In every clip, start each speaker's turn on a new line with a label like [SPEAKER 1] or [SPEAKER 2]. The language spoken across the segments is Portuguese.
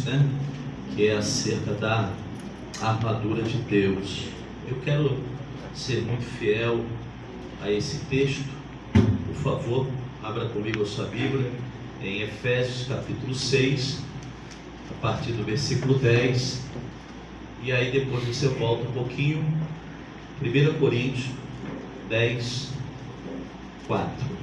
[SPEAKER 1] Coríntios, né? Que é acerca da armadura de Deus. Eu quero ser muito fiel a esse texto. Por favor, abra comigo a sua Bíblia em Efésios capítulo 6, a partir do versículo 10. E aí depois você volta um pouquinho, 1 Coríntios 10, 4.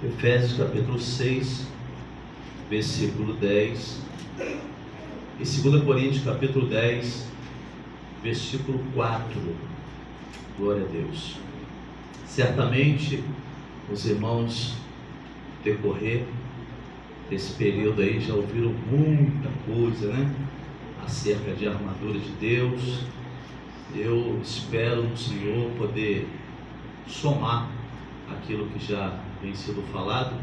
[SPEAKER 1] Efésios capítulo 6, versículo 10, e 2 Coríntios capítulo 10, versículo 4. Glória a Deus. Certamente os irmãos decorrer desse período aí já ouviram muita coisa, né? Acerca de armadura de Deus. Eu espero no Senhor poder somar aquilo que já tem sido falado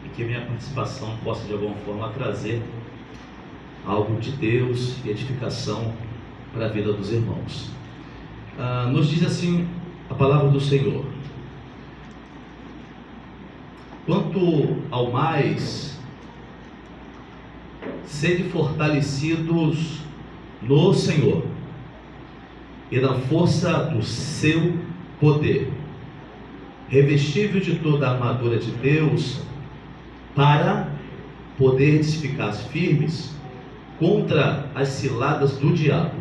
[SPEAKER 1] e que minha participação possa de alguma forma trazer algo de Deus e edificação para a vida dos irmãos. Nos diz assim a palavra do Senhor: quanto ao mais, sede fortalecidos no Senhor e na força do seu poder, revestível de toda a armadura de Deus, para poderes ficar firmes contra as ciladas do diabo.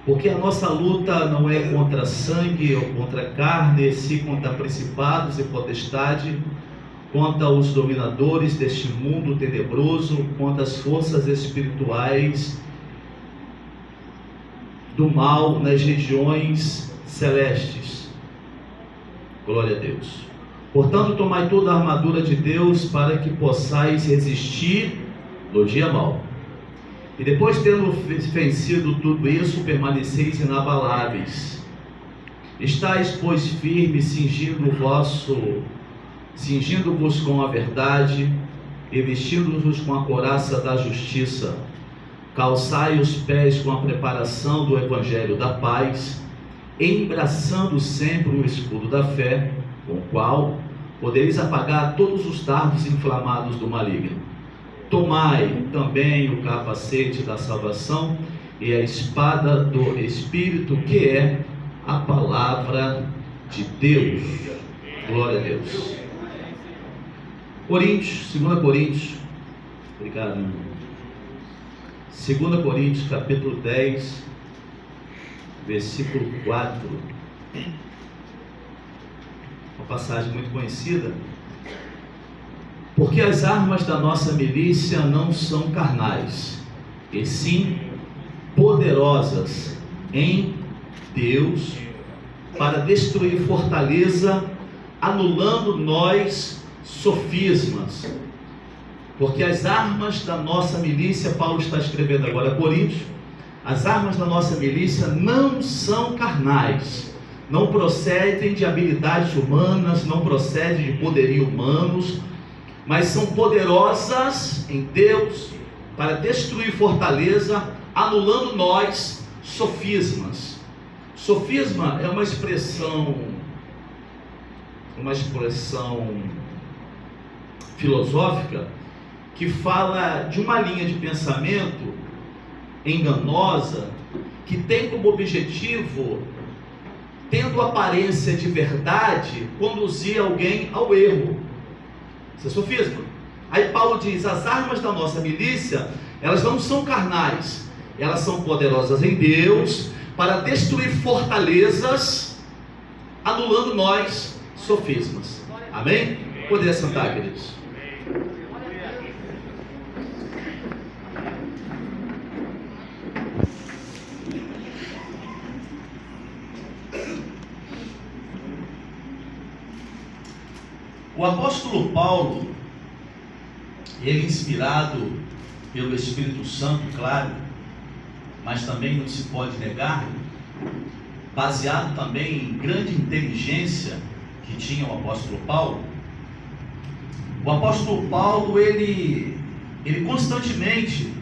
[SPEAKER 1] Porque a nossa luta não é contra sangue ou contra carne, sim contra principados e potestade, contra os dominadores deste mundo tenebroso, contra as forças espirituais do mal nas regiões celestes. Glória a Deus. Portanto, tomai toda a armadura de Deus para que possais resistir no dia mau. E depois, tendo vencido tudo isso, permaneceis inabaláveis. Estais, pois, firmes, cingindo-vos com a verdade e vestindo-vos com a couraça da justiça. Calçai os pés com a preparação do evangelho da paz, embraçando sempre o escudo da fé, com o qual podereis apagar todos os dardos inflamados do maligno. Tomai também o capacete da salvação e a espada do Espírito, que é a palavra de Deus. Glória a Deus. 2 Coríntios, obrigado, irmão. 2 Coríntios capítulo 10, versículo 4. Uma passagem muito conhecida. Porque as armas da nossa milícia não são carnais, e sim poderosas em Deus para destruir fortaleza, anulando nós sofismas. Porque as armas da nossa milícia, Paulo está escrevendo agora a Coríntios, as armas da nossa milícia não são carnais, não procedem de habilidades humanas, não procedem de poderio humanos, mas são poderosas em Deus para destruir fortaleza, anulando nós sofismas. Sofisma é uma expressão filosófica que fala de uma linha de pensamento enganosa que tem como objetivo, tendo aparência de verdade, conduzir alguém ao erro. Isso é sofisma. Aí Paulo diz: as armas da nossa milícia, elas não são carnais, elas são poderosas em Deus para destruir fortalezas, anulando nós sofismas. Amém? Poderia sentar, queridos. O apóstolo Paulo, ele inspirado pelo Espírito Santo, claro, mas também não se pode negar, baseado também em grande inteligência que tinha o apóstolo Paulo, O apóstolo Paulo, ele constantemente,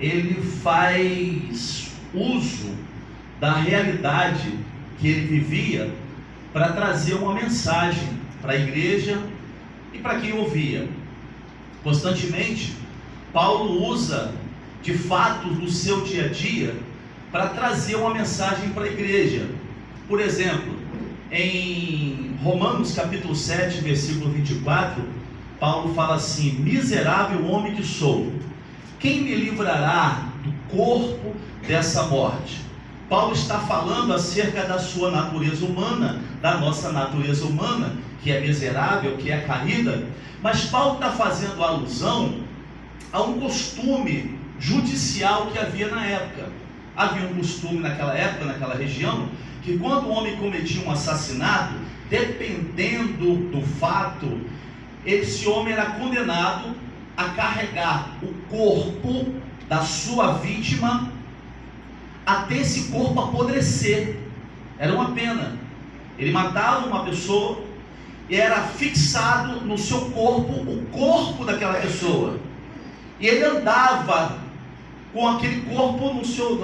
[SPEAKER 1] ele faz uso da realidade que ele vivia para trazer uma mensagem para a igreja e para quem ouvia. Constantemente, Paulo usa de fatos do seu dia a dia para trazer uma mensagem para a igreja. Por exemplo, em Romanos capítulo 7, versículo 24, Paulo fala assim: miserável homem que sou, quem me livrará do corpo dessa morte? Paulo está falando acerca da sua natureza humana, da nossa natureza humana, que é miserável, que é caída, mas Paulo está fazendo alusão a um costume judicial que havia na época. Havia um costume naquela época, naquela região, que quando o homem cometia um assassinato, dependendo do fato, esse homem era condenado a carregar o corpo da sua vítima até esse corpo apodrecer. Era uma pena. Ele matava uma pessoa e era fixado no seu corpo, o corpo daquela pessoa, e ele andava com aquele corpo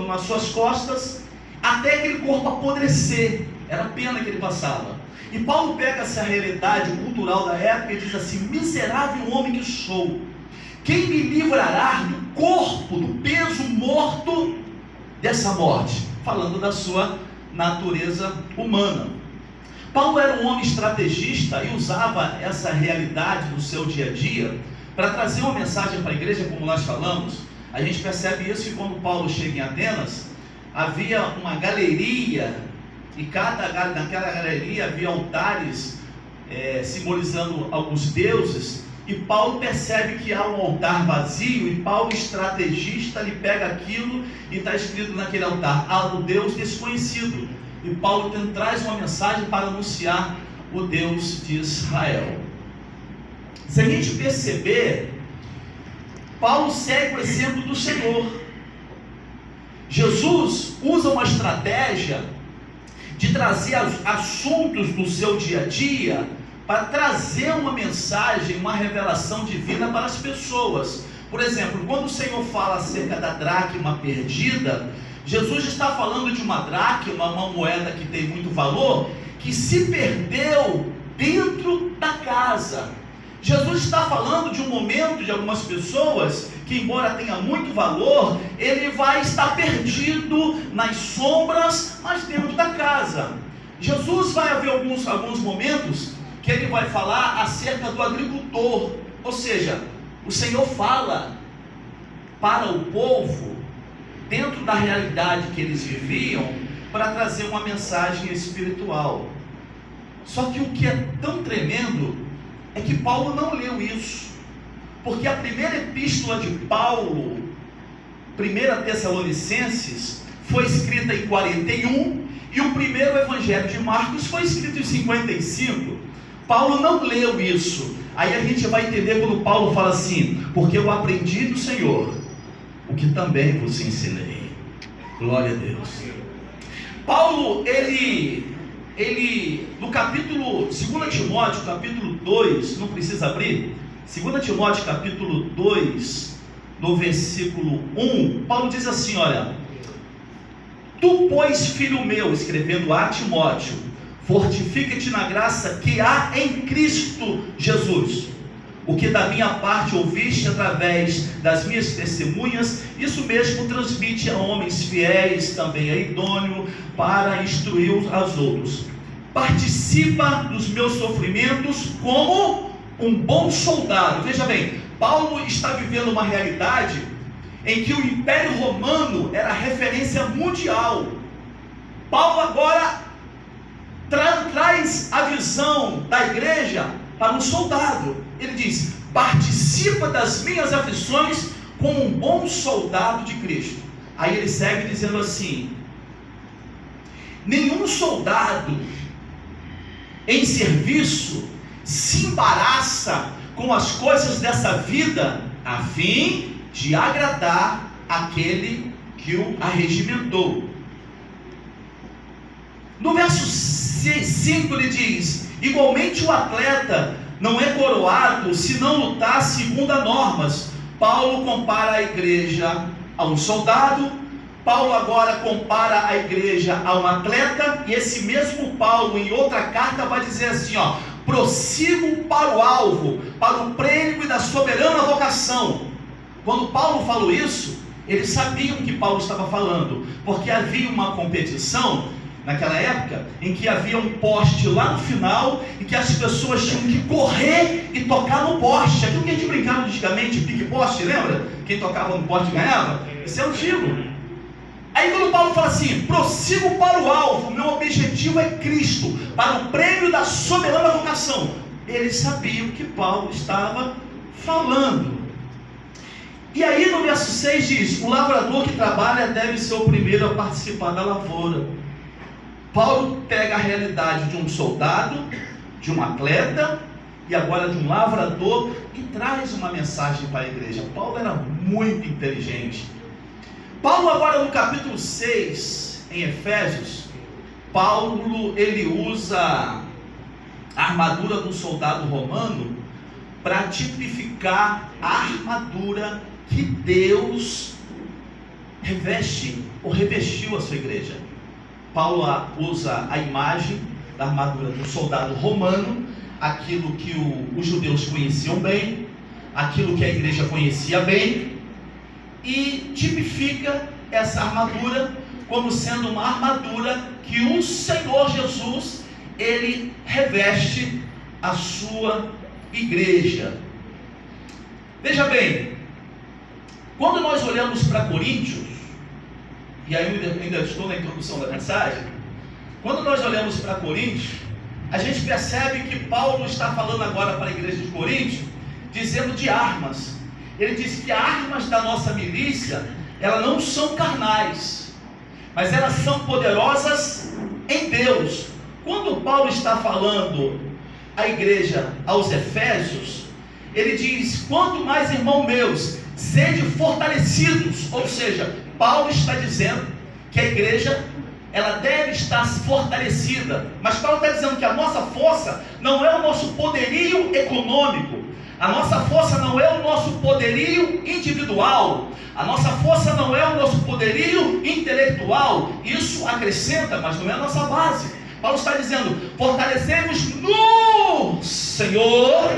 [SPEAKER 1] nas suas costas até aquele corpo apodrecer. Era a pena que ele passava. E Paulo pega essa realidade cultural da época e diz assim: miserável homem que sou, quem me livrará do corpo, do peso morto dessa morte? Falando da sua natureza humana. Paulo era um homem estrategista e usava essa realidade do seu dia a dia para trazer uma mensagem para a igreja, como nós falamos. A gente percebe isso que quando Paulo chega em Atenas, havia uma galeria, e naquela galeria havia altares simbolizando alguns deuses, e Paulo percebe que há um altar vazio, e Paulo, estrategista, ele pega aquilo e está escrito naquele altar: há um Deus desconhecido, e Paulo traz uma mensagem para anunciar o Deus de Israel. Se a gente perceber, Paulo segue o exemplo do Senhor. Jesus usa uma estratégia de trazer assuntos do seu dia a dia para trazer uma mensagem, uma revelação divina para as pessoas. Por exemplo, quando o Senhor fala acerca da dracma perdida, Jesus está falando de uma dracma, uma moeda que tem muito valor, que se perdeu dentro da casa. Jesus está falando de um momento de algumas pessoas que, embora tenha muito valor, ele vai estar perdido nas sombras, mas dentro da casa. Jesus vai haver alguns momentos que ele vai falar acerca do agricultor, ou seja, o Senhor fala para o povo dentro da realidade que eles viviam, para trazer uma mensagem espiritual. Só que o que é tão tremendo é que Paulo não leu isso, porque a primeira epístola de Paulo, 1 Tessalonicenses, foi escrita em 41, e o primeiro evangelho de Marcos foi escrito em 55. Paulo não leu isso. Aí a gente vai entender quando Paulo fala assim: porque eu aprendi do Senhor o que também vos ensinei. Glória a Deus. Paulo, ele no capítulo 2 Timóteo, capítulo 2, não precisa abrir, 2 Timóteo, capítulo 2, no versículo 1, Paulo diz assim: olha, tu, pois, filho meu, escrevendo a Timóteo, fortifica-te na graça que há em Cristo Jesus, o que da minha parte ouviste através das minhas testemunhas, isso mesmo transmite a homens fiéis, também a idôneo, para instruir aos outros. Participa dos meus sofrimentos como um bom soldado. Veja bem, Paulo está vivendo uma realidade em que o Império Romano era referência mundial. Paulo agora traz a visão da igreja para um soldado. Ele diz: participa das minhas aflições como um bom soldado de Cristo. Aí ele segue dizendo assim: nenhum soldado em serviço se embaraça com as coisas dessa vida, a fim de agradar aquele que o arregimentou. No verso 5 ele diz: igualmente o atleta
[SPEAKER 2] não é coroado se não lutar segundo as normas. Paulo compara a igreja a um soldado, Paulo agora compara a igreja a um atleta, e esse mesmo Paulo em outra carta vai dizer assim, prossigo para o alvo, para o prêmio da soberana vocação. Quando Paulo falou isso, eles sabiam o que Paulo estava falando, porque havia uma competição naquela época, em que havia um poste lá no final, e que as pessoas tinham que correr e tocar no poste. Aquilo que a gente brincava antigamente, pique-poste, lembra? Quem tocava no poste ganhava. Isso é antigo. Aí quando Paulo fala assim, prossigo para o alvo, meu objetivo é Cristo, para o prêmio da soberana vocação. Eles sabiam o que Paulo estava falando. E aí no verso 6 diz, o lavrador que trabalha deve ser o primeiro a participar da lavoura. Paulo pega a realidade de um soldado, de um atleta, e agora de um lavrador, e traz uma mensagem para a igreja. Paulo era muito inteligente. Paulo agora no capítulo 6, em Efésios, Paulo ele usa a armadura do soldado romano para tipificar a armadura que Deus reveste ou revestiu a sua igreja. Paulo usa a imagem da armadura do soldado romano, aquilo que os judeus conheciam bem, aquilo que a igreja conhecia bem, e tipifica essa armadura como sendo uma armadura que o Senhor Jesus, ele reveste a sua igreja. Veja bem, quando nós olhamos para Coríntios, e aí eu ainda estou na introdução da mensagem, quando nós olhamos para Coríntios, a gente percebe que Paulo está falando agora para a igreja de Coríntios, dizendo de armas. Ele diz que armas da nossa milícia, elas não são carnais, mas elas são poderosas em Deus. Quando Paulo está falando à igreja, aos Efésios, ele diz, quanto mais, irmãos meus, sede fortalecidos. Ou seja, Paulo está dizendo que a igreja, ela deve estar fortalecida, mas Paulo está dizendo que a nossa força não é o nosso poderio econômico, a nossa força não é o nosso poderio individual, a nossa força não é o nosso poderio intelectual. Isso acrescenta, mas não é a nossa base. Paulo está dizendo, fortalecemos no Senhor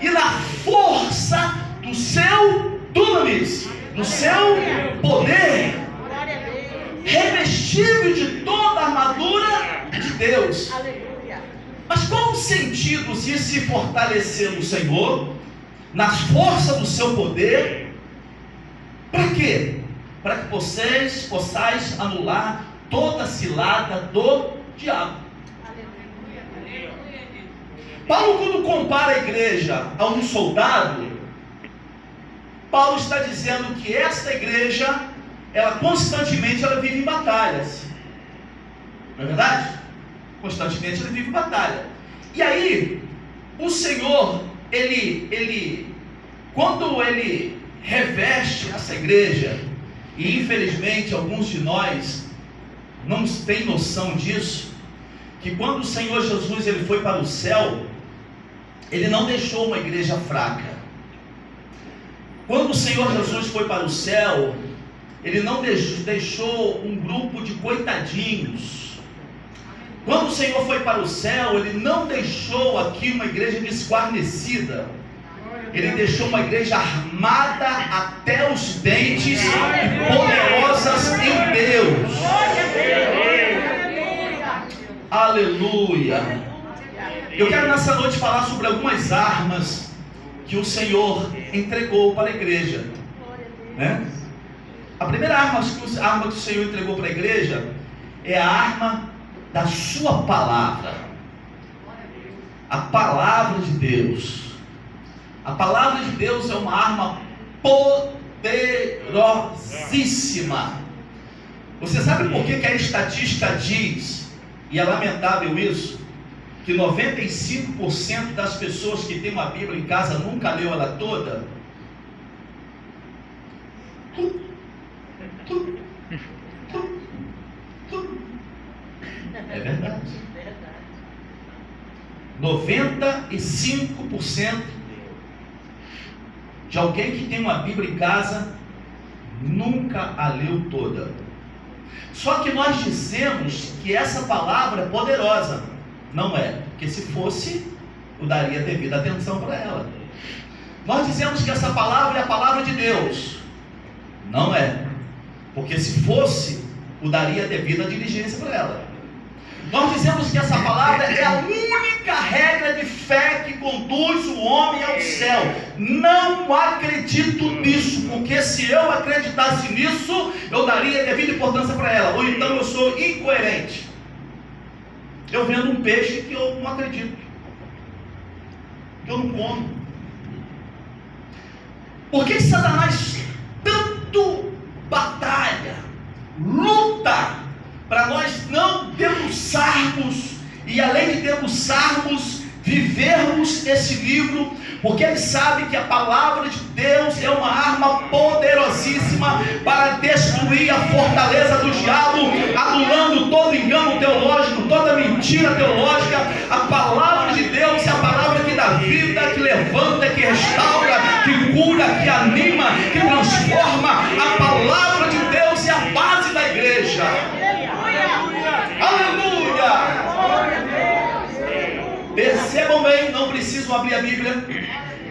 [SPEAKER 2] e na força do seu dunamis, do seu poder, revestido de toda a armadura de Deus. Mas qual o sentido de se fortalecer no Senhor, nas forças do seu poder? Para quê? Para que vocês possais anular toda a cilada do diabo. Paulo, quando compara a igreja a um soldado, Paulo está dizendo que esta igreja, ela constantemente vive em batalhas. Não é verdade? Constantemente ela vive em batalha. E aí, o Senhor, quando ele reveste essa igreja, e infelizmente alguns de nós não têm noção disso, que quando o Senhor Jesus ele foi para o céu, ele não deixou uma igreja fraca. Quando o Senhor Jesus foi para o céu, ele não deixou um grupo de coitadinhos. Quando o Senhor foi para o céu, ele não deixou aqui uma igreja desguarnecida. Ele deixou uma igreja armada até os dentes e poderosas em Deus. Aleluia. Eu quero nessa noite falar sobre algumas armas que o Senhor entregou para a igreja, né? A primeira arma que o Senhor entregou para a igreja é a arma da sua palavra. A palavra de Deus. A palavra de Deus é uma arma poderosíssima. Você sabe por que a estatística diz, e é lamentável isso, que 95% das pessoas que têm uma Bíblia em casa nunca leu ela toda? É verdade. 95% de alguém que tem uma Bíblia em casa nunca a leu toda. Só que nós dizemos que essa palavra é poderosa. Não é, porque se fosse, eu daria devida atenção para ela. Nós dizemos que essa palavra é a palavra de Deus. Não é, porque se fosse, eu daria devida diligência para ela. Nós dizemos que essa palavra é a única regra de fé que conduz o homem ao céu. Não acredito nisso, porque se eu acreditasse nisso, eu daria devida importância para ela. Ou então eu sou incoerente. Eu vendo um peixe que eu não acredito, que eu não como. Por que Satanás tanto batalha, luta, para nós não debruçarmos, e além de debruçarmos, vivermos esse livro, porque ele sabe que a palavra de Deus é uma arma poderosíssima para destruir a fortaleza do diabo, anulando todo engano teológico, toda mentira teológica. A palavra de Deus é a palavra que dá vida, que levanta, que restaura, que cura, que anima, que transforma. A palavra de Deus é a base da igreja. Aleluia! Percebam bem, não preciso abrir a Bíblia.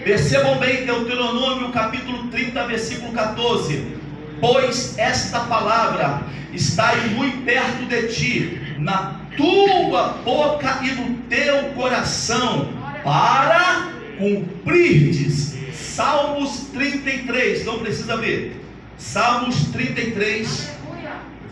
[SPEAKER 2] Percebam bem, Deuteronômio capítulo 30, versículo 14. Pois esta palavra está aí muito perto de ti, na tua boca e no teu coração, para cumprirdes. Salmos 33, não precisa ver. Salmos 33,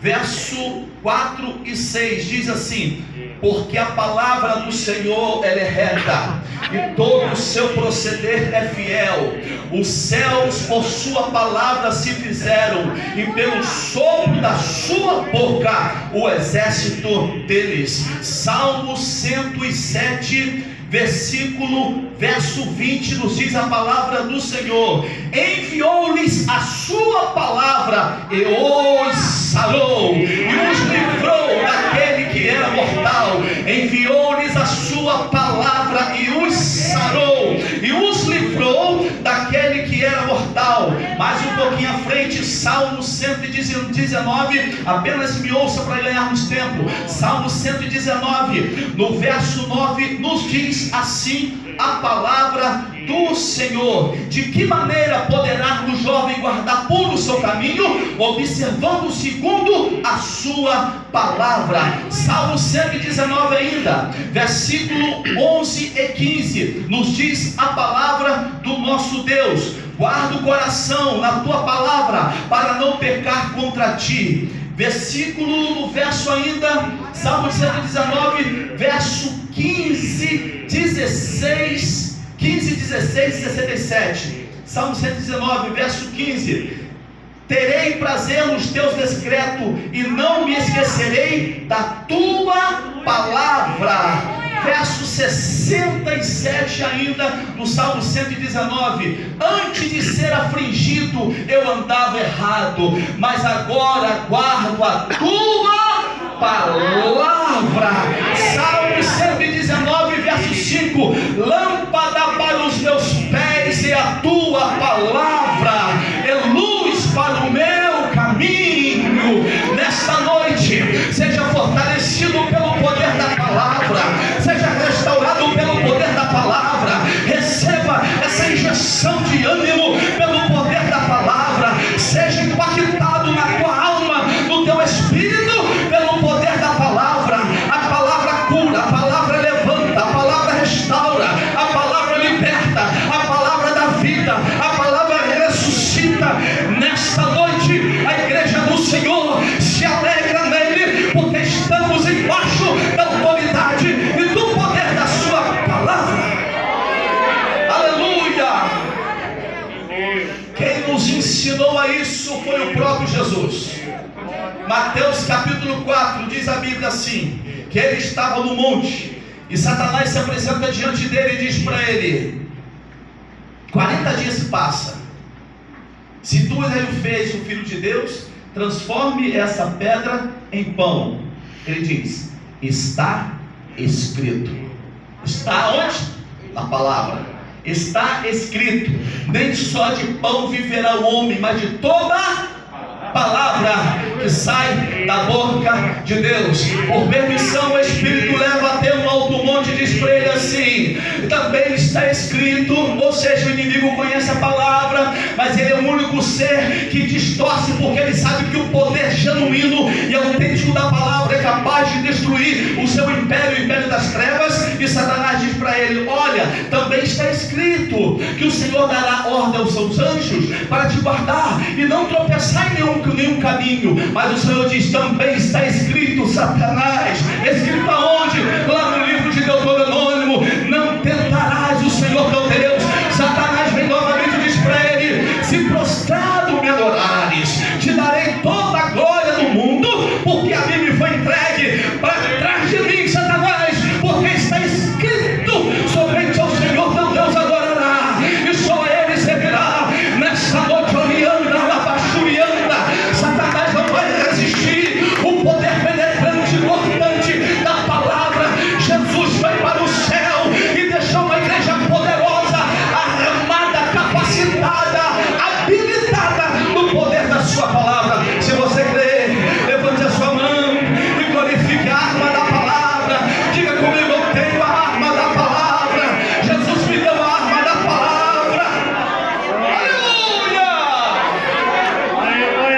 [SPEAKER 2] verso 4 e 6, diz assim: porque a palavra do Senhor ela é reta, e todo o seu proceder é fiel. Os céus por sua palavra se fizeram, e pelo sopro da sua boca o exército deles. Salmo 107, verso 20, nos diz a palavra do Senhor: enviou-lhes a sua palavra e os sarou, e os livrou daquele que era mortal. Enviou-lhes a sua palavra e os sarou, e os livrou daquele que era mortal. Mais um pouquinho à frente, Salmo 119, apenas me ouça para ganharmos tempo. Salmo 119, no verso 9, nos diz assim a palavra do Senhor: de que maneira poderá o jovem guardar puro o seu caminho, observando segundo a sua palavra. Salmo 119 ainda, versículo 11 e 15, nos diz a palavra do nosso Deus: guarda o coração na tua palavra, para não pecar contra ti. Versículo, no verso ainda, Salmo 119, verso 15, 16 e 67. Salmo 119, verso 15: terei prazer nos teus decretos, e não me esquecerei da tua palavra. Verso 67 ainda, no Salmo 119: antes de ser afligido eu andava errado, mas agora guardo a tua palavra. Salmo 119, verso 5: lâmpada para os meus pés e a tua palavra é luz para o meu caminho. Nesta noite, seja fortalecido pelo poder da palavra, seja restaurado pelo poder da palavra, receba essa injeção de ânimo pelo poder da palavra, seja impactado na tua alma, no teu espírito, pelo poder da palavra. A palavra cura, a palavra levanta, a palavra restaura, a palavra liberta, a palavra dá vida, a palavra ressuscita. Nesta noite, a igreja do Senhor se alegra nele, porque estamos embaixo da autoridade e do poder da sua palavra. Aleluia! Quem nos ensinou a isso foi o próprio Jesus. Mateus capítulo 4, diz a Bíblia assim, que ele estava no monte, e Satanás se apresenta diante dele e diz para ele: 40 dias se passa, se tu és o Filho de Deus, transforme essa pedra em pão. Ele diz: está escrito. Está onde? Na palavra. Está escrito: nem só de pão viverá o homem, mas de toda palavra que sai da boca de Deus. Por permissão, o Espírito leva até um alto monte e diz para ele assim: também está escrito. Ou seja, o inimigo conhece a palavra, mas ele é o único ser que distorce, porque ele sabe que o poder genuíno e autêntico da palavra é capaz de destruir o seu império, o império das trevas. E Satanás diz para ele: olha, também está escrito que o Senhor dará ordem aos seus anjos para te guardar e não tropeçar em nenhum caminho. Mas o Senhor diz: também está escrito, Satanás, escrito aonde? Lá no livro de Deuteronômio: não tentarás o Senhor teu Deus. Satanás vem novamente e diz para ele: se prostrado me adorares, te darei toda a glória do mundo, porque a mim me foi entregue. Para trás de mim, Satanás, porque está escrito: somente ao Senhor teu Deus adorará, e só a ele servirá. Nessa noite, orianda, labachurianda, Satanás não vai resistir o poder penetrante, cortante da palavra. Jesus foi para o céu e deixou uma igreja poderosa, armada, capacitada, habilitada no poder da sua palavra. Se você crê, levante a sua mão e glorifique a arma da palavra. Diga comigo: eu tenho a arma da palavra. Jesus me deu a arma da palavra. Aleluia!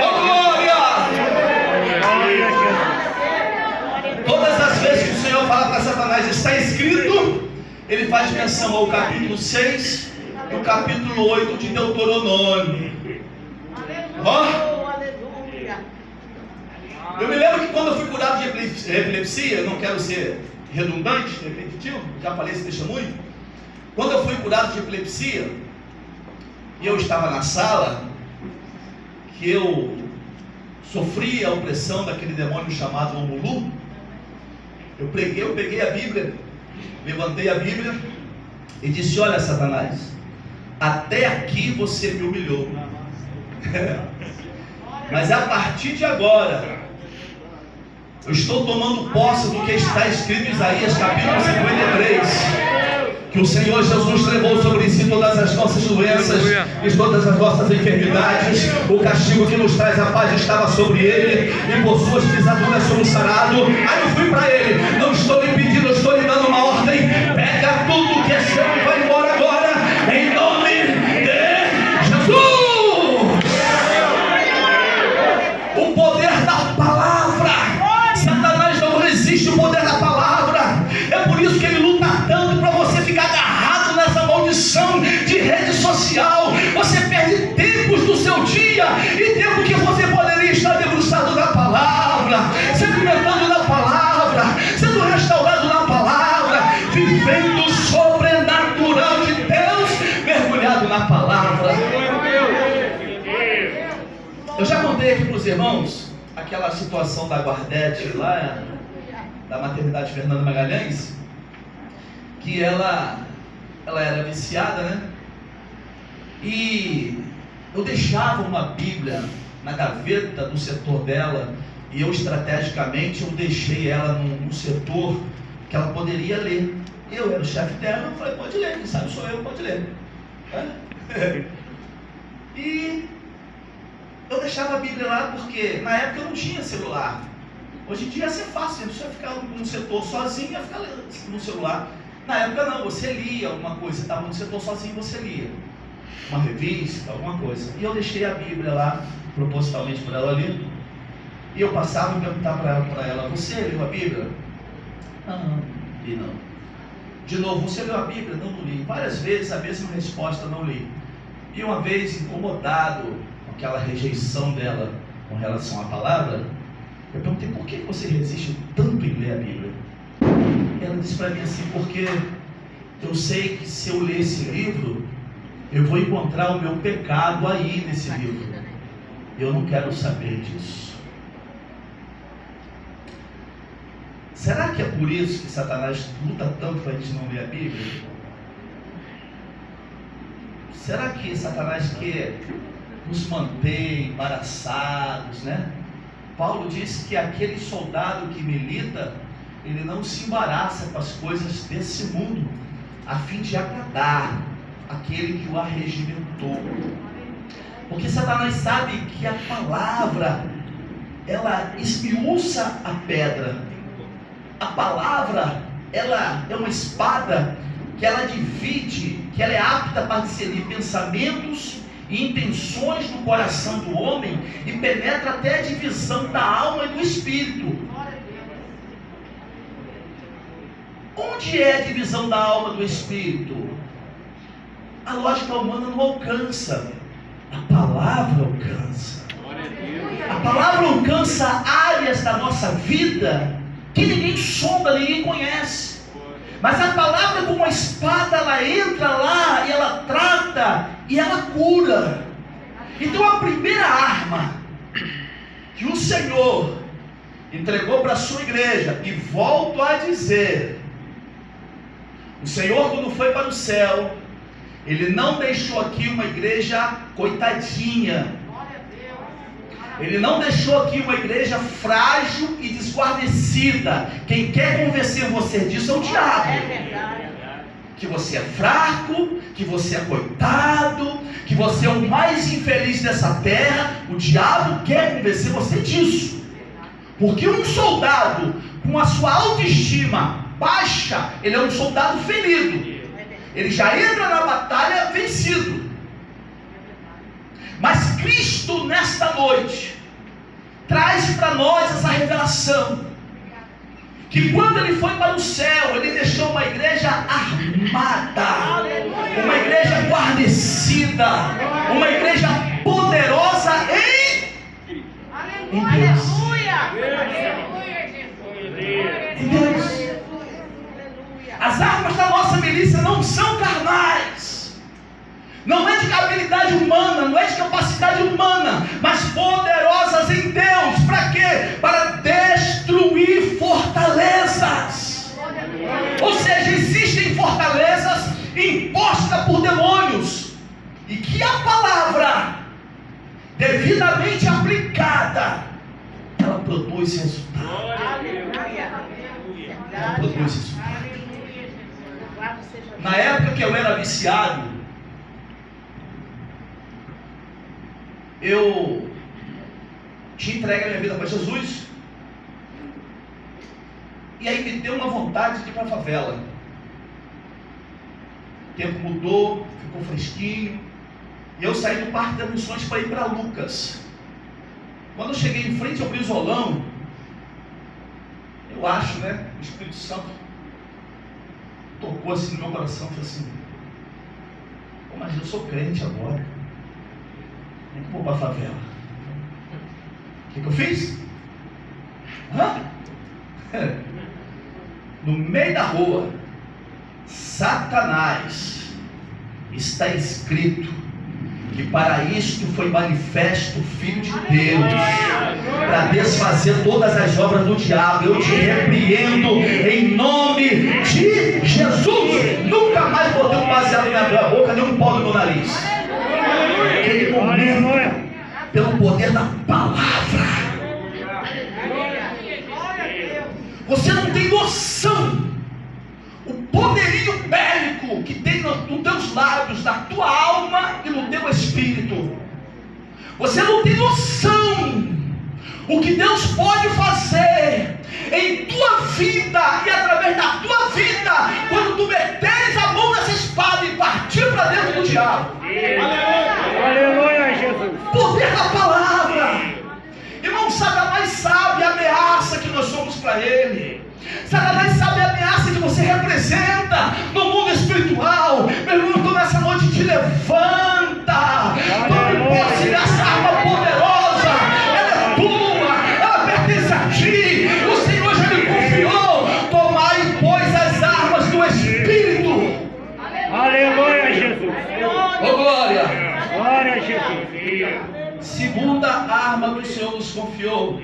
[SPEAKER 2] Oh, glória! Todas as vezes que o Senhor fala para Satanás: está escrito, ele faz menção ao capítulo 6 e o capítulo 8 de Deuteronômio. Eu me lembro que quando eu fui curado de epilepsia, eu não quero ser redundante, repetitivo, já falei esse testemunho. Quando eu fui curado de epilepsia, e eu estava na sala, que eu sofria a opressão daquele demônio chamado Omulu, eu peguei a Bíblia, levantei a Bíblia e disse: olha, Satanás, até aqui você me humilhou, mas a partir de agora eu estou tomando posse do que está escrito em Isaías capítulo 53, que o Senhor Jesus levou sobre si todas as nossas doenças e todas as nossas enfermidades. O castigo que nos traz a paz estava sobre ele, e por suas pisaduras somos sarados. Aí eu fui para ele: não estou lhe pedindo, eu estou lhe dando uma ordem. Pega tudo que é seu e vai embora agora, em nome de Jesus. O poder da palavra. Satanás não resiste o poder da palavra. É por isso que ele luta tanto para você ficar agarrado nessa maldição de rede social. Você perde tempos do seu dia, e tempo que você poderia estar debruçado na palavra, se alimentando na palavra, sendo restaurado na palavra, vivendo o sobrenatural de Deus, mergulhado na palavra. Eu já contei aqui para os irmãos aquela situação da Guardete lá, da maternidade Fernanda Magalhães, que ela era viciada, né? E eu deixava uma Bíblia na gaveta do setor dela, e eu estrategicamente deixei ela num setor que ela poderia ler. Eu era o chefe dela, eu falei: pode ler, quem sabe sou eu, pode ler. E eu deixava a Bíblia lá porque na época eu não tinha celular. Hoje em dia ia ser fácil, você ficar num setor sozinho, ia ficar no celular. Na época não, você lia alguma coisa, você estava no setor sozinho, você lia uma revista, alguma coisa. E eu deixei a Bíblia lá, propositalmente para ela ler. E eu passava e perguntava para ela: você leu a Bíblia? Não, li não. De novo: você leu a Bíblia? Não li. Várias vezes a mesma resposta: não li. E uma vez, incomodado com aquela rejeição dela com relação à palavra, eu perguntei: por que você resiste tanto em ler a Bíblia? Ela disse para mim assim: porque eu sei que se eu ler esse livro, eu vou encontrar o meu pecado aí nesse livro. Eu não quero saber disso. Será que é por isso que Satanás luta tanto para a gente não ler a Bíblia? Será que Satanás quer nos manter embaraçados, né? Paulo diz que aquele soldado que milita, ele não se embaraça com as coisas desse mundo, a fim de agradar aquele que o arregimentou. Porque Satanás sabe que a palavra, ela esmiuça a pedra. A palavra, ela é uma espada que ela divide, que ela é apta para discernir pensamentos e intenções do coração do homem e penetra até a divisão da alma e do espírito. Onde é a divisão da alma e do espírito? A lógica humana não alcança. A palavra alcança. A palavra alcança áreas da nossa vida que ninguém sonda, ninguém conhece. Mas a palavra, como uma espada, ela entra lá e ela trata e ela cura. Então a primeira arma que o Senhor entregou para a sua igreja, e volto a dizer, o Senhor, quando foi para o céu, Ele não deixou aqui uma igreja coitadinha. Ele não deixou aqui uma igreja frágil e desguarnecida. Quem quer convencer você disso é o diabo. Que você é fraco, que você é coitado, que você é o mais infeliz dessa terra. O diabo quer convencer você disso. Porque um soldado com a sua autoestima baixa, ele é um soldado ferido. Ele já entra na batalha vencido. Mas Cristo, nesta noite, traz para nós essa revelação, que quando Ele foi para o céu, Ele deixou uma igreja armada, uma igreja guarnecida, uma igreja poderosa em Deus. Em Deus. As armas da nossa milícia não são carnais, não é de habilidade humana, não é de capacidade humana, mas poderosas em Deus. Para quê? Para destruir fortalezas. Ou seja, existem fortalezas impostas por demônios, e que a palavra, devidamente aplicada, ela produz resultado. Ela produz resultado. Na época que eu era viciado, eu tinha entregue a minha vida para Jesus, e aí me deu uma vontade de ir para a favela. O tempo mudou, ficou fresquinho, e eu saí do Parque das Missões para ir para Lucas. Quando eu cheguei em frente ao Brizolão, eu acho, né, o Espírito Santo tocou assim no meu coração, falei assim: pô, mas eu sou crente agora, nem que vou para a favela. O que eu fiz? No meio da rua, Satanás, está escrito que para isto foi manifesto o Filho de Deus, para desfazer todas as obras do diabo. Eu te repreendo em nome de Jesus. Nunca mais botei um baseado na minha boca, nem um pó no meu nariz. Aquele momento, pelo poder da palavra. Você não tem noção o poderio bélico que tem nos teus lábios, na tua alma e no teu espírito. Você não tem noção o que Deus pode fazer em tua vida e através da tua vida, quando tu meteres a mão nessa espada e partir para dentro do diabo.
[SPEAKER 3] Aleluia, Jesus.
[SPEAKER 2] Poder da palavra. Irmão, Satanás sabe a ameaça que nós somos para ele. Satanás sabe a ameaça que você representa no mundo espiritual. Meu irmão, então nessa noite te levanta. Tome posse dessa arma poderosa. Ela é tua, ela pertence a ti. O Senhor já me confiou. Tomai, pois, as armas do Espírito.
[SPEAKER 3] Aleluia, Jesus.
[SPEAKER 2] Oh, glória.
[SPEAKER 3] Glória a Jesus.
[SPEAKER 2] Segunda arma que o Senhor nos confiou.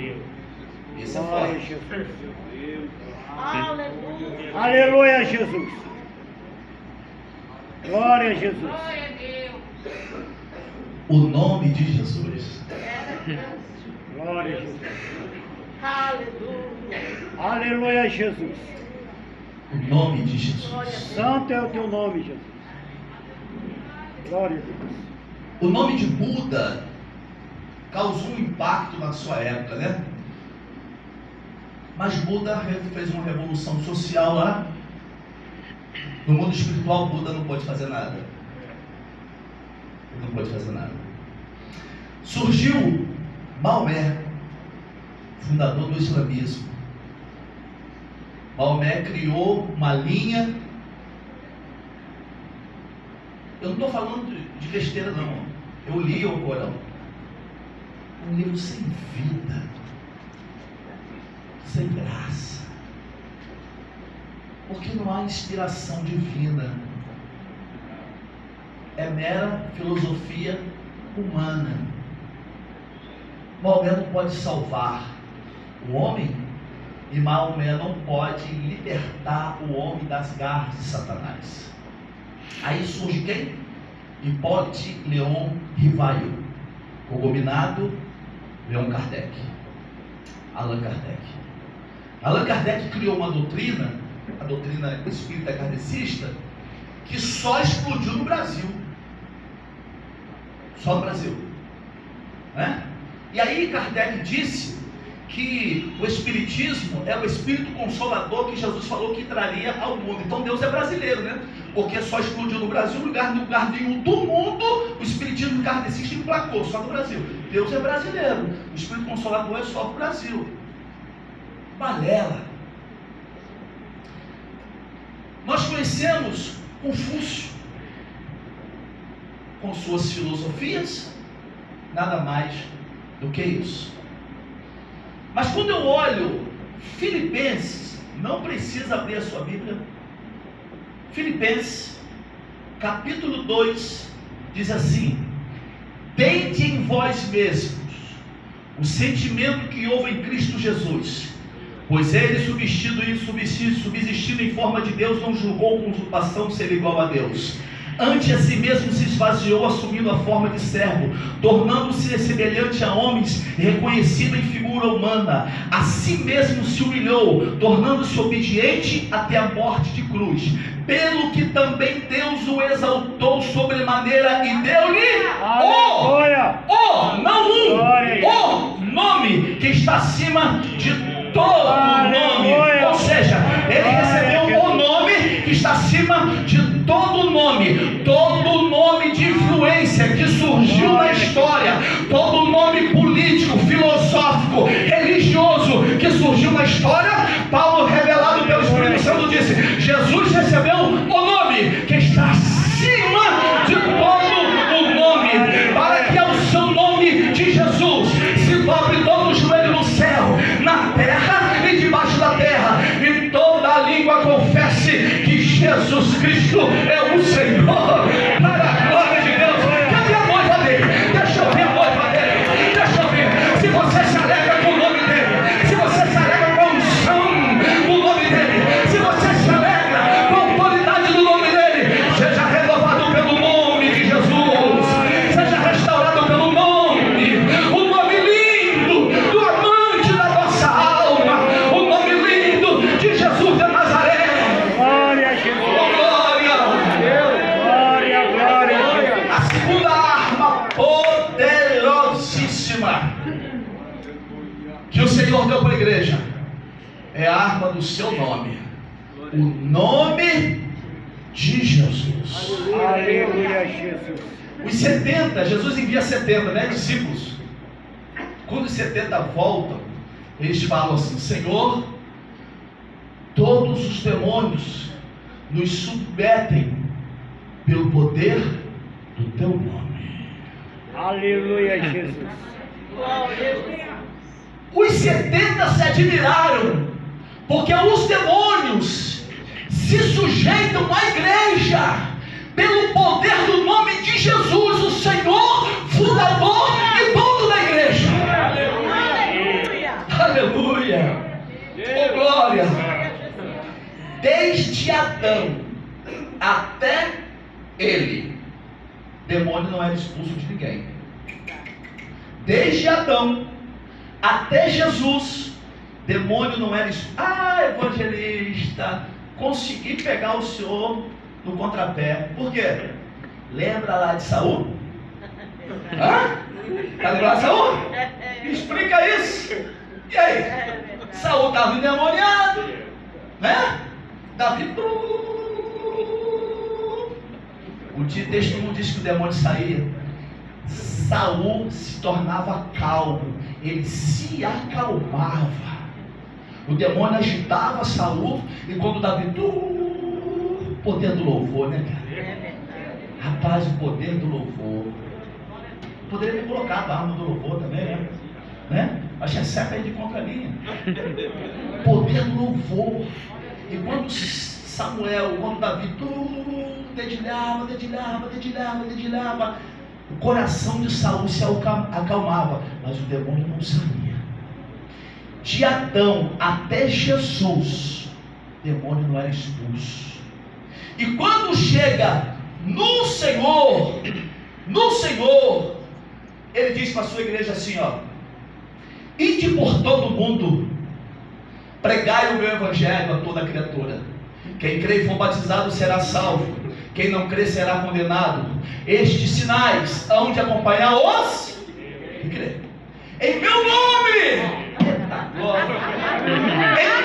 [SPEAKER 2] Isso é
[SPEAKER 3] Glória a
[SPEAKER 2] forte.
[SPEAKER 3] Jesus.
[SPEAKER 4] Aleluia.
[SPEAKER 3] Aleluia, Jesus. Glória a Jesus.
[SPEAKER 4] Glória a Deus.
[SPEAKER 2] O nome de Jesus.
[SPEAKER 3] Glória a Jesus. Aleluia, Jesus.
[SPEAKER 2] O nome de Jesus.
[SPEAKER 3] Santo é o teu nome, Jesus. Glória a Deus.
[SPEAKER 2] O nome de Buda causou um impacto na sua época, né? Mas Buda fez uma revolução social lá. No mundo espiritual, Buda não pode fazer nada. Ele não pode fazer nada. Surgiu Maomé, fundador do islamismo. Maomé criou uma linha. Eu não estou falando de besteira, não. Eu li o Corão. Um livro sem vida, sem graça, porque não há inspiração divina. É mera filosofia humana. Maomé não pode salvar o homem, e Maomé não pode libertar o homem das garras de Satanás. Aí surge quem? Hipólite Leon Rivaio, cogominado Leon Kardec, Allan Kardec. Allan Kardec criou uma doutrina, a doutrina espírita kardecista, que só explodiu no Brasil. Só no Brasil, né? E aí Kardec disse que o Espiritismo é o Espírito Consolador que Jesus falou que traria ao mundo. Então Deus é brasileiro, né? Porque só explodiu no Brasil, lugar nenhum do mundo o Espiritismo kardecista emplacou, só no Brasil. Deus é brasileiro, o Espírito Consolador é só no Brasil. Balela. Nós conhecemos Confúcio, com suas filosofias, nada mais do que isso. Mas quando eu olho Filipenses, não precisa abrir a sua Bíblia. Filipenses, capítulo 2, diz assim: tende em vós mesmos o sentimento que houve em Cristo Jesus, pois ele, subsistindo em forma de Deus, não julgou com usurpação ser igual a Deus. Ante a si mesmo se esvaziou, assumindo a forma de servo, tornando-se semelhante a homens, reconhecido em figura humana. A si mesmo se humilhou, tornando-se obediente até a morte de cruz. Pelo que também Deus o exaltou sobremaneira e deu-lhe o nome que está acima de todo nome. Ou seja, ele recebeu o nome que está acima de todo nome de influência que surgiu na história, todo nome político, filosófico, religioso que surgiu na história. Paulo, revelado pelo Espírito Santo, disse: Jesus recebeu o nome que está acima de todo o nome, para que ao seu nome de Jesus se dobre todo o joelho no céu, na terra e debaixo da terra, e toda a língua confesse que Jesus Cristo é o Senhor, para a glória de Deus. Cadê a noiva dele? Deixa eu ver a noiva dele. Deixa eu ver. Se você se alegra com o nome dele, se você se alegra com a unção do nome dele, se você se alegra com a autoridade do nome dele, seja renovado pelo nome de Jesus, seja restaurado pelo nome, o nome lindo do amante da nossa alma, o nome lindo de Jesus de Nazaré.
[SPEAKER 3] Glória a Jesus.
[SPEAKER 2] A segunda arma poderosíssima que o Senhor deu para a igreja é a arma do seu nome, o nome de Jesus.
[SPEAKER 3] Aleluia, Jesus.
[SPEAKER 2] Os 70, Jesus envia 70, né, discípulos. Quando os 70 voltam, eles falam assim: Senhor, todos os demônios nos submetem pelo poder do teu nome.
[SPEAKER 3] Aleluia, Jesus.
[SPEAKER 2] Os 70 se admiraram, porque os demônios se sujeitam à igreja pelo poder do nome de Jesus, o Senhor, fundador e dono da igreja. Aleluia! Aleluia! Oh, glória! Desde Adão até ele, demônio não era expulso de ninguém. Desde Adão até Jesus, Demônio não era isso. Evangelista, consegui pegar o senhor no contrapé. Por quê? Lembra lá de Saul? Tá lembrado de Saul? Me explica isso. E aí? Saul estava endemoniado, né? Davi. O texto não diz que o demônio saía. Saul se tornava calmo, ele se acalmava. O demônio agitava Saul, e quando Davi, poder do louvor, né, cara? Rapaz, o poder do louvor. Poderia ter colocado a arma do louvor também, né? Mas tinha certo aí de contralinha. Poder do louvor. E quando Samuel, quando Davi, dedilhava, o coração de Saul se acalmava, mas o demônio não saía. De Adão até Jesus, o demônio não era expulso. E quando chega no Senhor, ele diz para a sua igreja assim, ide por todo mundo, pregai o meu evangelho a toda criatura. Quem crê e for batizado será salvo, quem não crê será condenado. Estes sinais hão de acompanhar os que crê. Em meu nome, em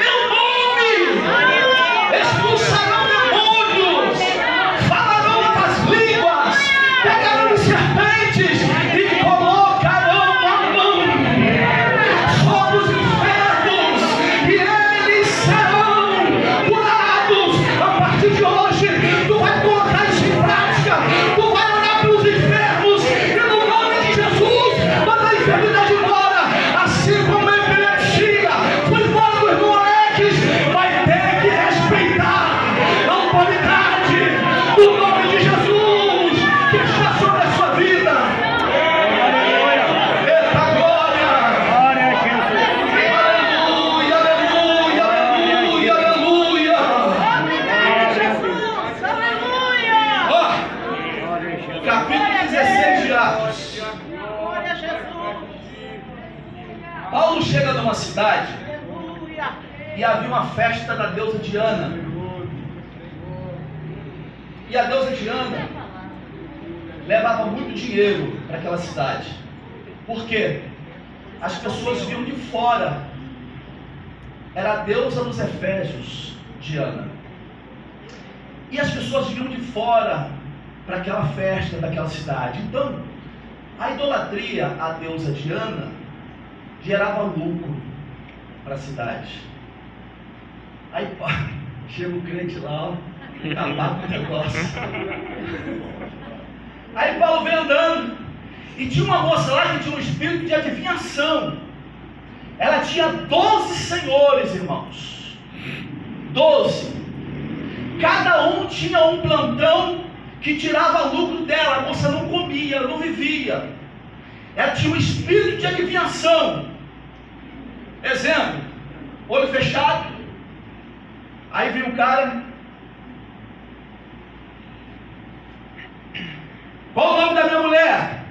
[SPEAKER 2] meu nome, expulsarão demônios, falarão outras línguas, pegarão serpentes e colocarão a mão sobre os enfermos, e eles serão curados. A partir de hoje, tu vai colocar isso em prática, tu vai orar pelos enfermos, e no nome de Jesus, manda a enfermidade embora, assim como a epilepsia foi embora dos moleques. Vai ter que respeitar a autoridade do nome de Jesus que está sobre a sua vida. Eita glória!
[SPEAKER 3] Glória a Jesus.
[SPEAKER 2] Aleluia, aleluia, aleluia, aleluia. Ó, capítulo 16 de Atos. Paulo chega numa cidade e havia uma festa da deusa Diana. E a deusa Diana levava muito dinheiro para aquela cidade. Por quê? As pessoas vinham de fora. Era a deusa dos Efésios, Diana. E as pessoas vinham de fora para aquela festa daquela cidade. Então, a idolatria à deusa Diana gerava lucro para a cidade. Aí chega o crente lá, acabar com o negócio. Aí Paulo vem andando, e tinha uma moça lá que tinha um espírito de adivinhação. Ela tinha 12 senhores, irmãos. 12. Cada um tinha um plantão que tirava lucro dela. A moça não comia, não vivia. Ela tinha um espírito de adivinhação. Exemplo, olho fechado. Aí vem um cara. Qual o nome da minha mulher?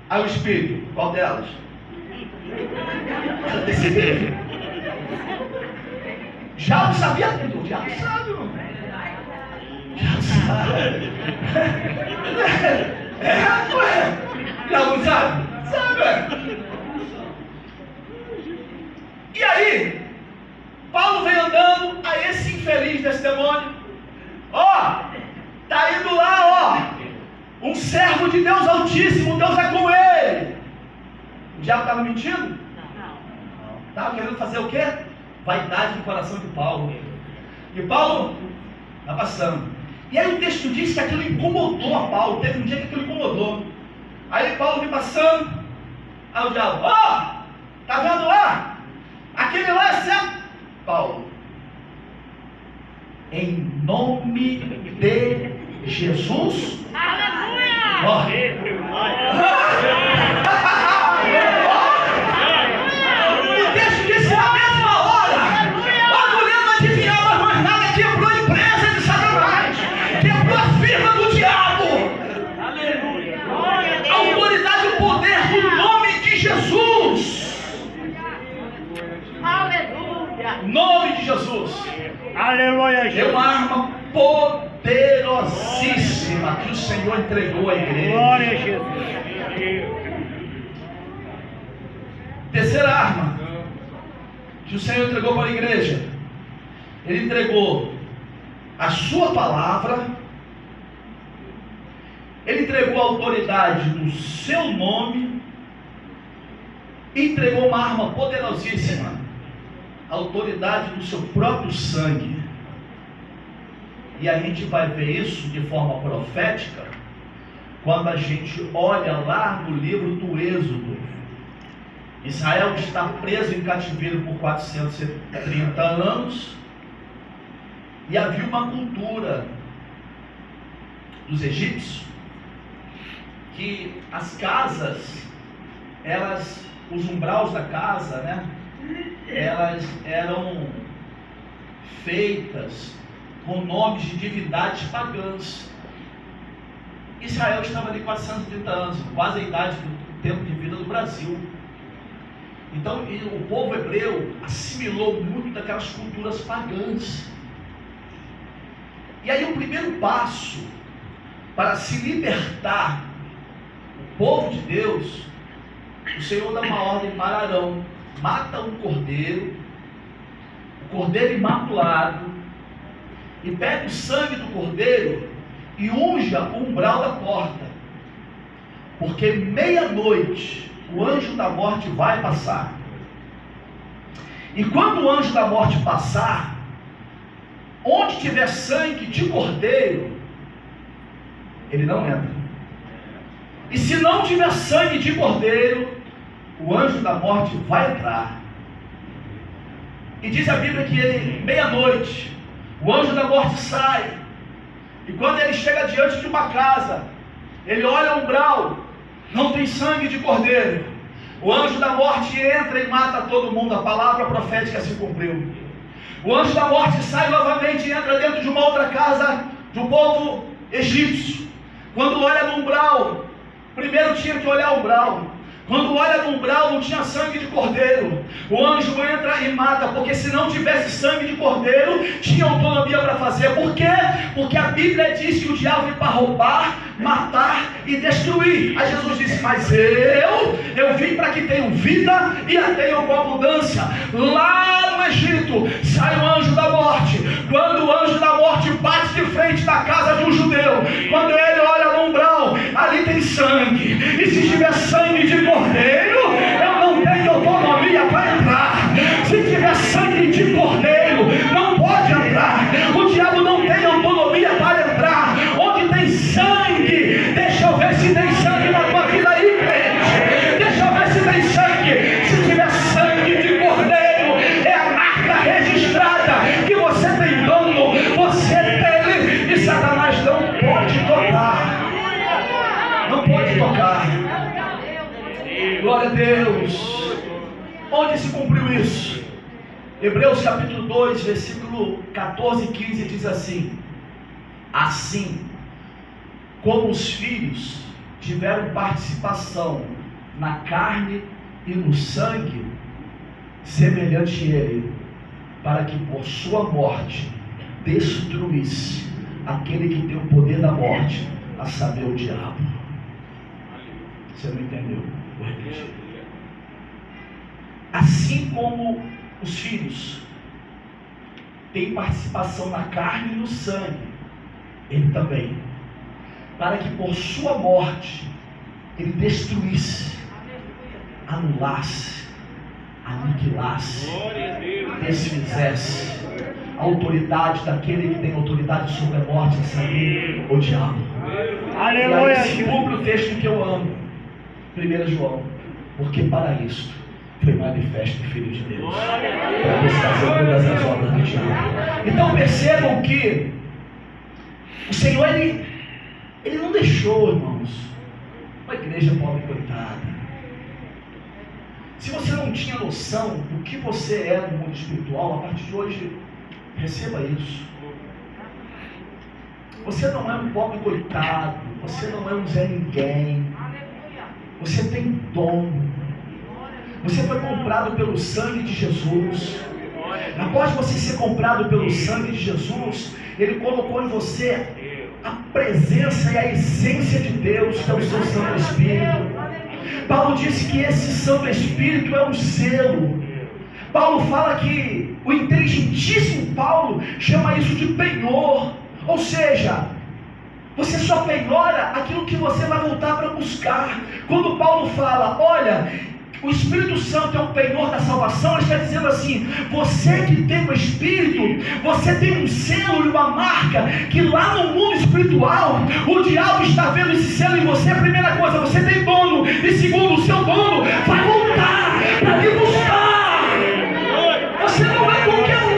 [SPEAKER 2] Aí o espírito, qual delas? Já sabia tudo, já sabe, irmão. Já sabe. Já não sabe? Sabe. E aí, Paulo vem andando, a esse infeliz desse demônio. Tá indo lá, um servo de Deus Altíssimo, Deus é com ele. O diabo estava mentindo? Não. Estava querendo fazer o quê? Vaidade do coração de Paulo. E Paulo está passando. E aí o texto diz que aquilo incomodou a Paulo. Teve um dia que aquilo incomodou. Aí Paulo vem passando. Aí o diabo, tá vendo lá? Aquele lá é certo. Paulo, em nome de Jesus.
[SPEAKER 3] Aleluia!
[SPEAKER 2] O texto disse na mesma hora. A mulher não adivinhava mais nada. Quebrou a empresa de Satanás. Quebrou a firma do diabo. A autoridade e o poder do nome de Jesus.
[SPEAKER 4] Aleluia!
[SPEAKER 3] Aleluia,
[SPEAKER 2] É
[SPEAKER 3] Jesus.
[SPEAKER 2] uma arma poderosíssima que o Senhor entregou à igreja.
[SPEAKER 3] Glória a Jesus.
[SPEAKER 2] Terceira arma que o Senhor entregou para a igreja. Ele entregou a sua palavra. Ele entregou a autoridade no seu nome. E entregou uma arma poderosíssima, a autoridade do seu próprio sangue. E a gente vai ver isso de forma profética quando a gente olha lá no livro do Êxodo. Israel está preso em cativeiro por 430 anos e havia uma cultura dos egípcios que as casas, os umbraus da casa, né, elas eram feitas com nomes de divindades pagãs. Israel estava ali 430 anos, quase a idade do tempo de vida do Brasil. Então o povo hebreu assimilou muito daquelas culturas pagãs. E aí o primeiro passo para se libertar o povo de Deus, o Senhor dá uma ordem para Arão: mata um cordeiro, o cordeiro imaculado, e pega o sangue do cordeiro e unja o umbral da porta, porque meia-noite o anjo da morte vai passar. E quando o anjo da morte passar, onde tiver sangue de cordeiro, ele não entra. E se não tiver sangue de cordeiro, o anjo da morte vai entrar. E diz a Bíblia que meia-noite o anjo da morte sai, e quando ele chega diante de uma casa, ele olha o umbral, não tem sangue de cordeiro. O anjo da morte entra e mata todo mundo. A palavra profética se cumpriu. O anjo da morte sai novamente e entra dentro de uma outra casa do povo egípcio. Quando olha no umbral, primeiro tinha que olhar o umbral. Quando olha no umbral, não tinha sangue de cordeiro. O anjo entra e mata, porque se não tivesse sangue de cordeiro, tinha autonomia para fazer. Por quê? Porque a Bíblia diz que o diabo vem para roubar, matar e destruir. Aí Jesus disse: mas eu vim para que tenham vida e a tenham com abundância. Lá no Egito sai o anjo da morte. Quando o anjo da morte bate de frente da casa de um judeu, quando ele olha no umbral, ali tem sangue. E se tiver sangue de cordeiro, eu não tenho autonomia para entrar. Se tiver sangue de cordeiro, não pode entrar. O diabo não tem autonomia para entrar. Onde tem sangue, deixa eu ver se tem sangue na tua vida aí, crente. Deixa eu ver se tem sangue. Se tiver sangue de cordeiro, é a marca registrada que você tem dono, você tem, e Satanás não pode tocar. Não pode tocar. Glória a Deus. Onde se cumpriu isso? Hebreus capítulo 2, versículo 14 e 15 diz assim: assim como os filhos tiveram participação na carne e no sangue, semelhante a ele, para que por sua morte destruísse aquele que tem o poder da morte, a saber, o diabo. Você não entendeu? Vou repetir. Assim como os filhos têm participação na carne e no sangue, ele também, para que por sua morte ele destruísse, anulasse, aniquilasse, desfizesse a autoridade daquele que tem autoridade sobre a morte, a saber, o diabo.
[SPEAKER 3] Aleluia.
[SPEAKER 2] E aí se cumpre o texto que eu amo, 1 João, porque para isto foi manifesto o Filho de Deus, para desfazer todas as obras do diabo. Então percebam que o Senhor, ele não deixou, irmãos, uma igreja pobre coitada. Se você não tinha noção do que você é no mundo espiritual, a partir de hoje, receba isso. Você não é um pobre coitado, você não é um Zé Ninguém. Você tem dom. Você foi comprado pelo sangue de Jesus. Após você ser comprado pelo sangue de Jesus, Ele colocou em você a presença e a essência de Deus, que é o seu Santo Espírito. Paulo disse que esse Santo Espírito é um selo. Paulo fala que o inteligentíssimo Paulo chama isso de penhor, ou seja, você só penhora aquilo que você vai voltar para buscar. Quando Paulo fala, olha, o Espírito Santo é o penhor da salvação, ele está dizendo assim, você que tem o Espírito, você tem um selo e uma marca, que lá no mundo espiritual, o diabo está vendo esse selo em você. A primeira coisa, você tem dono, e segundo, o seu dono vai voltar para lhe buscar. Você não é qualquer um.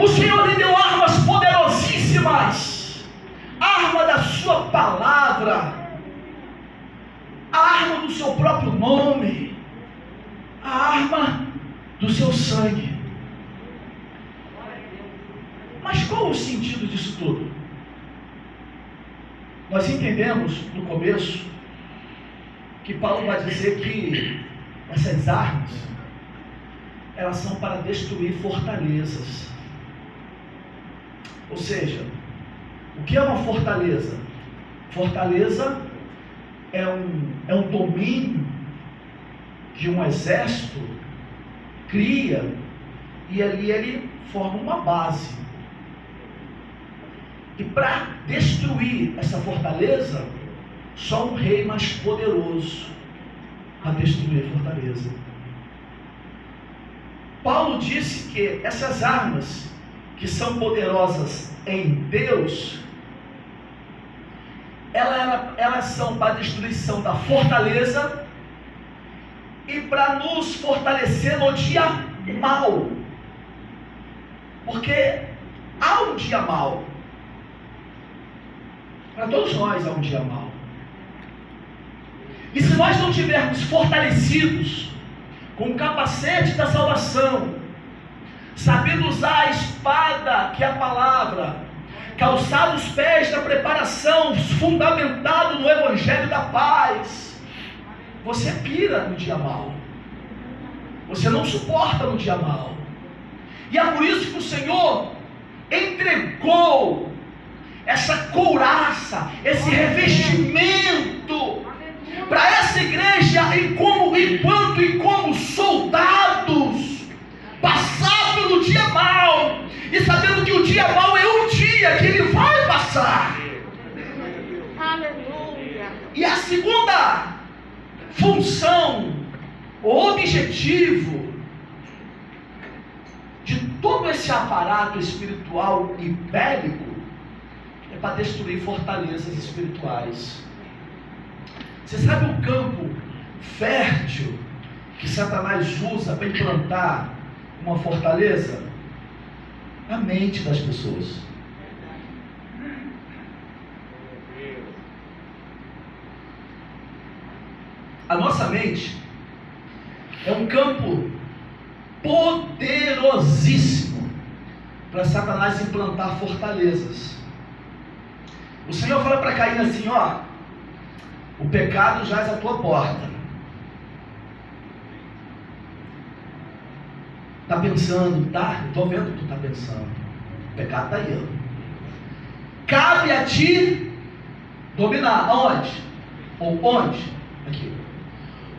[SPEAKER 2] O Senhor lhe deu armas poderosíssimas, arma da sua palavra, a arma do seu próprio nome, a arma do seu sangue. Mas qual o sentido disso tudo? Nós entendemos no começo que Paulo vai dizer que essas armas, elas são para destruir fortalezas. Ou seja, o que é uma fortaleza? Fortaleza é um domínio que um exército cria, e ali ele forma uma base. E para destruir essa fortaleza, só um rei mais poderoso para destruir a fortaleza. Paulo disse que essas armas, que são poderosas em Deus, elas são para a destruição da fortaleza e para nos fortalecer no dia mau. Porque há um dia mau. Para todos nós há um dia mau. E se nós não tivermos fortalecidos com o capacete da salvação, sabendo usar a espada, que é a palavra, calçar os pés da preparação, fundamentado no Evangelho da paz, você pira no dia mau. Você não suporta no dia mau. E é por isso que o Senhor entregou essa couraça, esse revestimento para essa igreja, enquanto e como soldados, passar pelo dia mau, e sabendo que o dia mau é um dia que ele vai passar.
[SPEAKER 4] Aleluia.
[SPEAKER 2] E a segunda função, o objetivo de todo esse aparato espiritual e bélico é para destruir fortalezas espirituais. Você sabe o campo fértil que Satanás usa para implantar uma fortaleza? A mente das pessoas. A nossa mente é um campo poderosíssimo para Satanás implantar fortalezas. O Senhor fala para Caim assim, ó, o pecado jaz à tua porta. Está pensando, tá? Estou vendo o que tu está pensando. O pecado está aí, ó. Cabe a ti dominar. Aonde? Ou onde? Aqui.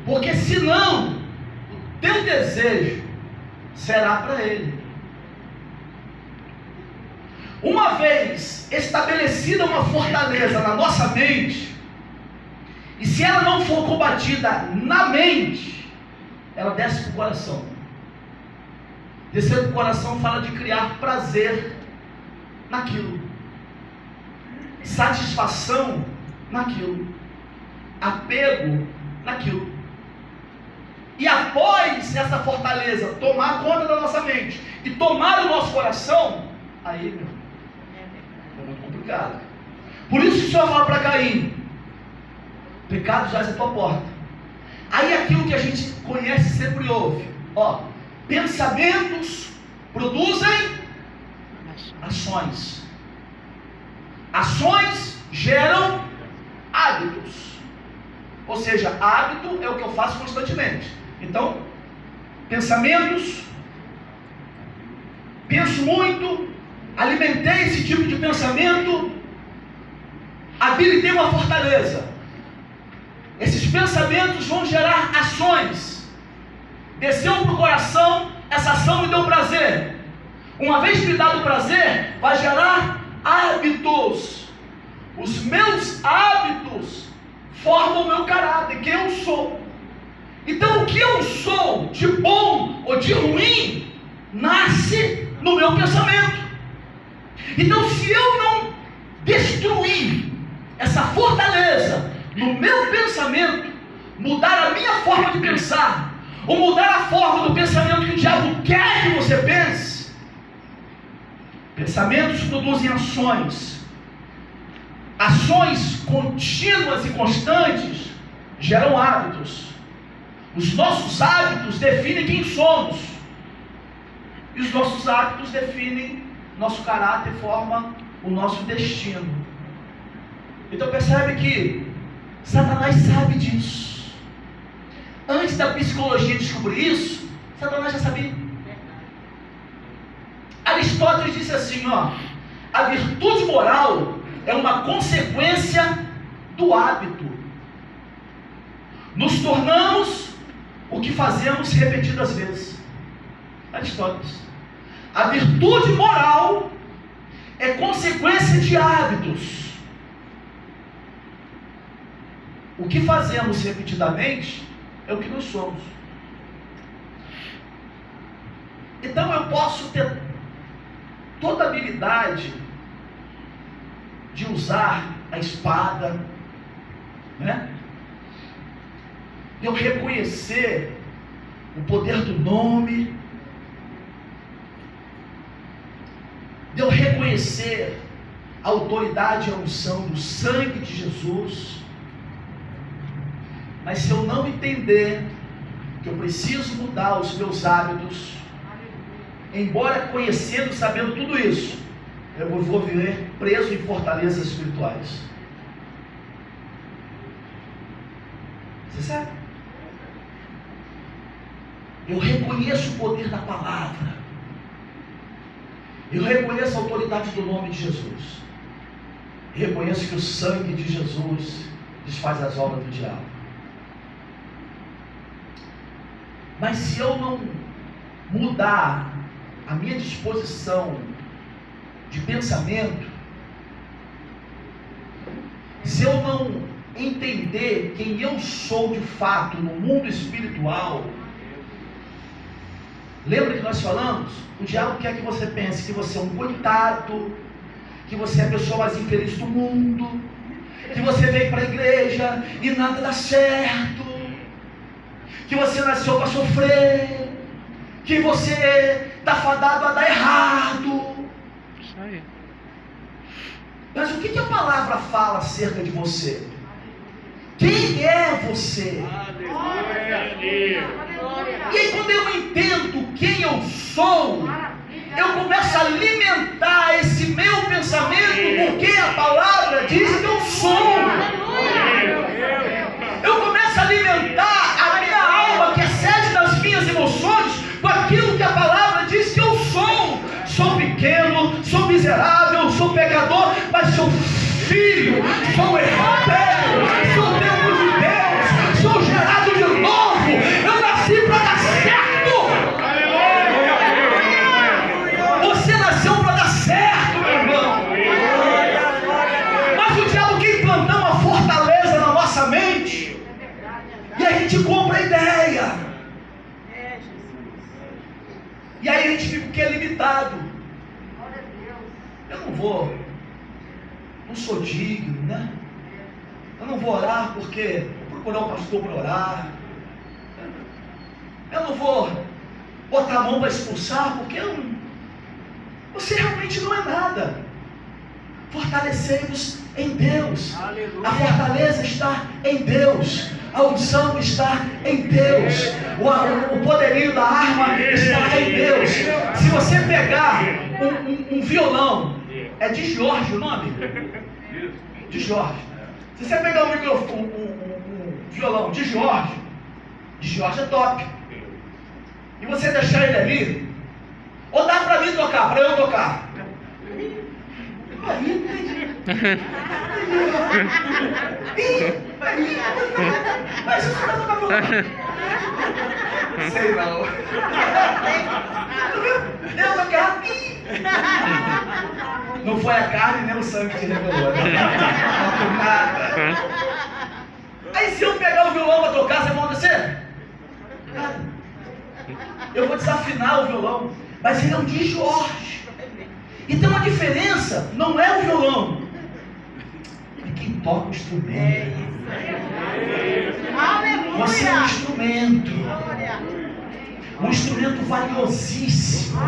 [SPEAKER 2] Porque senão, o teu desejo será para ele. Uma vez estabelecida uma fortaleza na nossa mente, e se ela não for combatida na mente, ela desce para o coração. Descer para o coração fala de criar prazer naquilo, satisfação naquilo, apego naquilo. E após essa fortaleza tomar conta da nossa mente e tomar o nosso coração, aí, meu, é muito complicado. Por isso o Senhor fala para Caim, pecado jaz à tua porta. Aí aquilo que a gente conhece sempre ouve, ó, pensamentos produzem ações. Ações geram hábitos. Ou seja, hábito é o que eu faço constantemente. Então, pensamentos, penso muito, alimentei esse tipo de pensamento, habilitei uma fortaleza. Esses pensamentos vão gerar ações. Desceu para o coração, essa ação me deu prazer. Uma vez me dado prazer, vai gerar hábitos. Os meus hábitos formam o meu caráter, quem eu sou. Então o que eu sou, de bom ou de ruim, nasce no meu pensamento. Então se eu não destruir essa fortaleza no meu pensamento, mudar a minha forma de pensar, ou mudar a forma do pensamento que o diabo quer que você pense, pensamentos produzem ações. Ações contínuas e constantes geram hábitos. Os nossos hábitos definem quem somos. E os nossos hábitos definem nosso caráter, formam o nosso destino. Então percebe que Satanás sabe disso. Antes da psicologia descobrir isso, Satanás já sabia. Aristóteles disse assim, a virtude moral é uma consequência do hábito. Nos tornamos o que fazemos repetidas vezes. Aristóteles. A virtude moral é consequência de hábitos. O que fazemos repetidamente é o que nós somos. Então eu posso ter toda a habilidade de usar a espada, né? Eu reconhecer o poder do nome, de eu reconhecer a autoridade e a unção do sangue de Jesus, mas se eu não entender que eu preciso mudar os meus hábitos, embora conhecendo, sabendo tudo isso, eu vou viver preso em fortalezas espirituais. Você sabe? Eu reconheço o poder da palavra. Eu reconheço a autoridade do nome de Jesus. Eu reconheço que o sangue de Jesus desfaz as obras do diabo. Mas se eu não mudar a minha disposição de pensamento, se eu não entender quem eu sou de fato no mundo espiritual, lembra que nós falamos? O diabo quer que você pense que você é um coitado, que você é a pessoa mais infeliz do mundo, que você veio para a igreja e nada dá certo, que você nasceu para sofrer, que você está fadado a dar errado. Mas o que a palavra fala acerca de você? Quem é você? E aí quando eu entendo quem eu sou, eu começo a alimentar esse meu pensamento com quem a palavra diz que eu sou. Eu começo a alimentar a minha alma, que é sede das minhas emoções, com aquilo que a palavra diz que eu sou. Sou pequeno, sou miserável, sou pecador, mas sou filho, sou herdeiro, sou templo de Deus, sou gerado de novo. Eu nasci para dar certo. Você nasceu para dar certo, meu irmão. Mas o diabo quer implantar uma fortaleza na nossa mente, e a gente compra a ideia. E aí a gente fica o que é limitado. Eu não sou digno, né? Eu não vou orar porque vou procurar um pastor para orar. Eu não vou botar a mão para expulsar porque você realmente não é nada. Fortalecei-vos em Deus. Aleluia. A fortaleza está em Deus. A unção está em Deus. O poderio da arma está em Deus. Se você pegar um violão, é de Jorge o nome? De Jorge. Se você pegar um violão de Jorge é top. e você deixar ele ali, ou dá para mim tocar, para eu tocar. Aí, mas você vai tocar violão. Sei não. Eu tocar. Não foi a carne nem o sangue que te revelou. Aí se eu pegar o violão para tocar, você vai acontecer? Cara, eu vou desafinar o violão, mas ele é um de Jorge. E tem uma diferença, não é o violão, é quem toca o instrumento. Você é um instrumento, um instrumento valiosíssimo.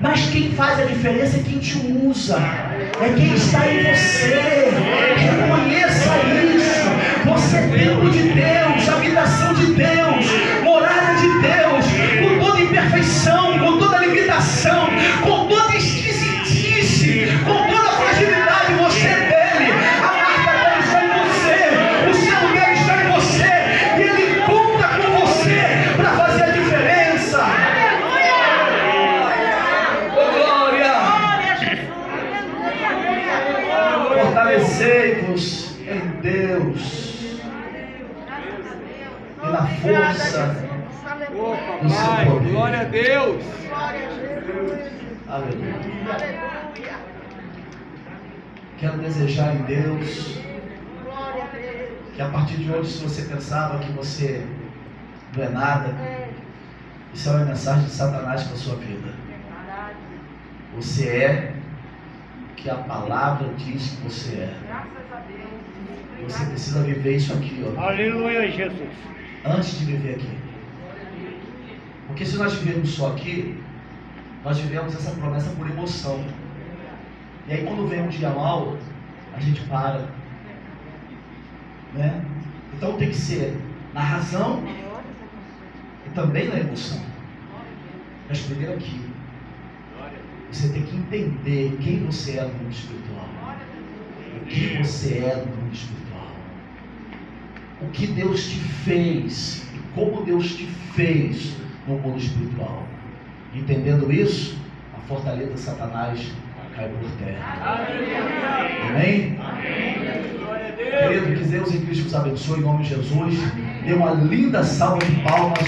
[SPEAKER 2] Mas quem faz a diferença é quem te usa, é quem está em você. Reconheça isso. Você é templo de Deus, habitação de Deus, morada de Deus, com toda imperfeição, com toda limitação, com toda esquisitice, com toda fragilidade. Você é dele, a marca dele está em você, o seu lugar está em você, e ele conta com você para fazer a diferença. Fortalecei-vos em Deus e na força do seu poder.
[SPEAKER 4] Glória a Deus.
[SPEAKER 2] Aleluia. Quero desejar em Deus que a partir de hoje, se você pensava que você não é nada, isso é uma mensagem de Satanás para a sua vida. Você é que a palavra diz que você é. Você precisa viver isso aqui, ó.
[SPEAKER 3] Aleluia, Jesus.
[SPEAKER 2] Antes de viver aqui. Porque se nós vivermos só aqui, nós vivemos essa promessa por emoção. E aí quando vem um dia mal, a gente para, né? Então tem que ser na razão e também na emoção. Mas primeiro aqui, você tem que entender quem você é no mundo espiritual, o que você é no mundo espiritual, o que Deus te fez e como Deus te fez no mundo espiritual. Entendendo isso, a fortaleza de Satanás cai por terra. Amém? Querido, que Deus em Cristo vos abençoe em nome de Jesus. Dê uma linda salva de palmas.